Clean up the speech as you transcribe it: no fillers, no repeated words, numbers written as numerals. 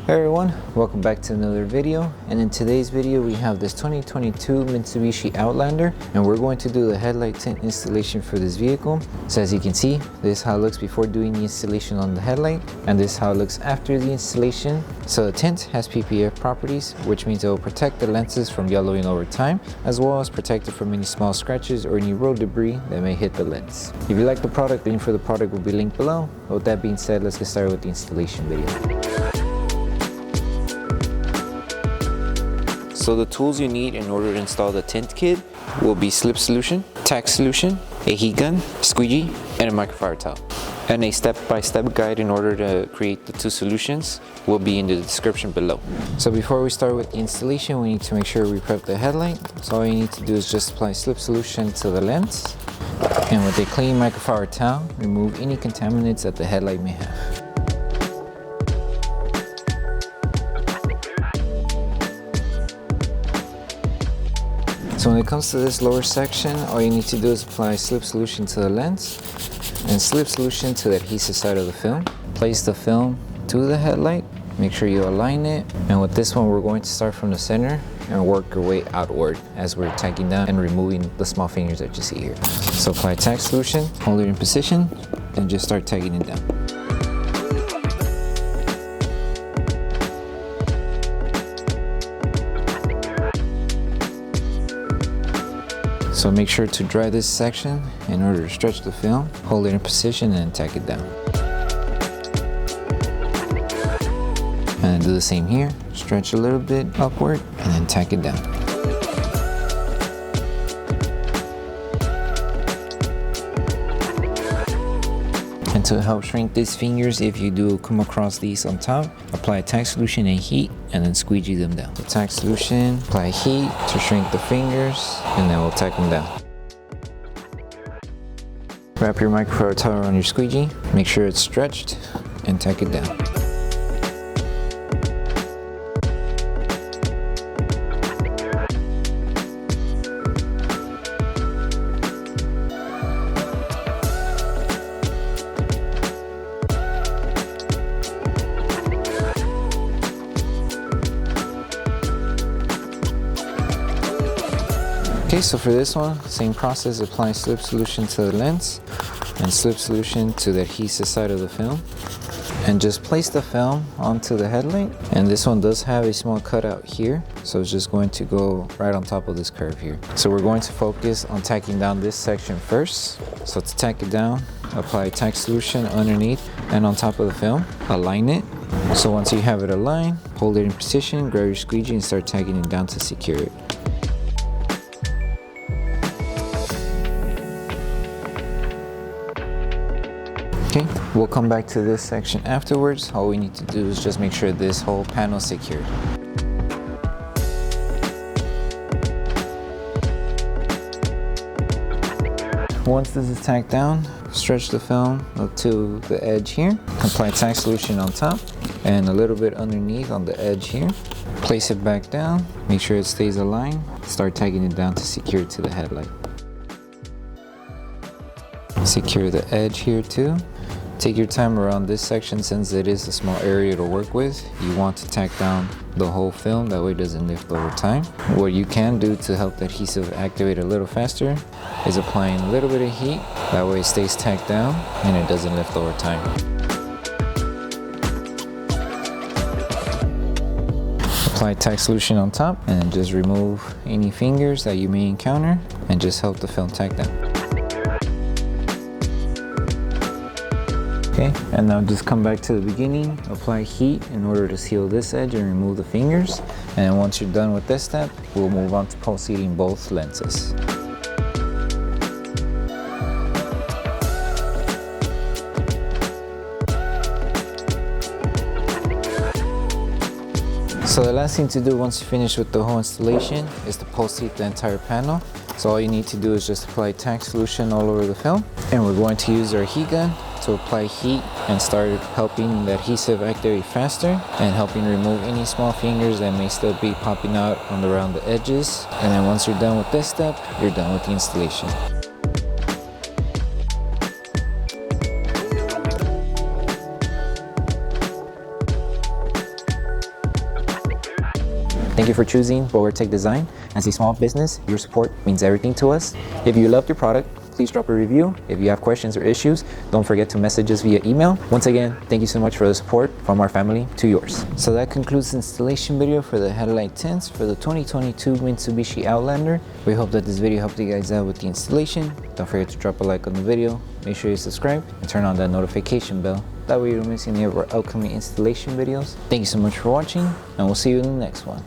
Hey everyone, welcome back to another video, and in today's video we have this 2022 Mitsubishi Outlander and we're going to do the headlight tint installation for this vehicle. So as you can see, this is how it looks before doing the installation on the headlight, and this is how it looks after the installation. So the tint has PPF properties, which means it will protect the lenses from yellowing over time, as well as protect it from any small scratches or any road debris that may hit the lens. If you like the product, the link for the product will be linked below. With that being said, let's get started with the installation video. So the tools you need in order to install the tint kit will be Slip Solution, Tack Solution, a heat gun, squeegee, and a microfiber towel. And a step-by-step guide in order to create the two solutions will be in the description below. So before we start with the installation, we need to make sure we prep the headlight. So all you need to do is just apply Slip Solution to the lens, and with a clean microfiber towel, remove any contaminants that the headlight may have. So when it comes to this lower section, all you need to do is apply Slip Solution to the lens and Slip Solution to the adhesive side of the film. Place the film to the headlight, make sure you align it, and with this one we're going to start from the center and work our way outward as we're tacking down and removing the small fingers that you see here. So apply Tack Solution, hold it in position, and just start tagging it down. So make sure to dry this section in order to stretch the film, hold it in position, and tack it down. And do the same here, stretch a little bit upward and then tack it down. And to help shrink these fingers, if you do come across these on top, apply Tack Solution and heat and then squeegee them down. So Tack Solution, apply heat to shrink the fingers, and then we'll tack them down. Wrap your microfiber towel around your squeegee, make sure it's stretched, and tack it down. Okay, so for this one, same process, apply Slip Solution to the lens and Slip Solution to the adhesive side of the film. And just place the film onto the headlight. And this one does have a small cutout here, so it's just going to go right on top of this curve here. So we're going to focus on tacking down this section first. So to tack it down, apply Tack Solution underneath and on top of the film, align it. So once you have it aligned, hold it in position, grab your squeegee and start tagging it down to secure it. Okay, we'll come back to this section afterwards. All we need to do is just make sure this whole panel is secured. Once this is tacked down, stretch the film up to the edge here. Apply Tack Solution on top and a little bit underneath on the edge here. Place it back down, make sure it stays aligned. Start tagging it down to secure it to the headlight. Secure the edge here too. Take your time around this section since it is a small area to work with. You want to tack down the whole film, that way it doesn't lift over time. What you can do to help the adhesive activate a little faster is applying a little bit of heat. That way it stays tacked down and it doesn't lift over time. Apply Tack Solution on top and then just remove any fingers that you may encounter and just help the film tack down. Okay, and now just come back to the beginning, apply heat in order to seal this edge and remove the fingers. And once you're done with this step, we'll move on to pulse seating both lenses. So the last thing to do once you finish with the whole installation is to pulse seat the entire panel. So all you need to do is just apply Tack Solution all over the film. And we're going to use our heat gun to apply heat and start helping the adhesive activate faster and helping remove any small fingers that may still be popping out around the edges. And then once you're done with this step, you're done with the installation. Thank you for choosing Bogar Tech Design. As a small business, your support means everything to us. If you loved your product, please drop a review. If you have questions or issues, don't forget to message us via email. Once again, thank you so much for the support from our family to yours. So that concludes the installation video for the headlight tints for the 2022 Mitsubishi Outlander. We hope that this video helped you guys out with the installation. Don't forget to drop a like on the video. Make sure you subscribe and turn on that notification bell. That way you don't miss any of our upcoming installation videos. Thank you so much for watching, and we'll see you in the next one.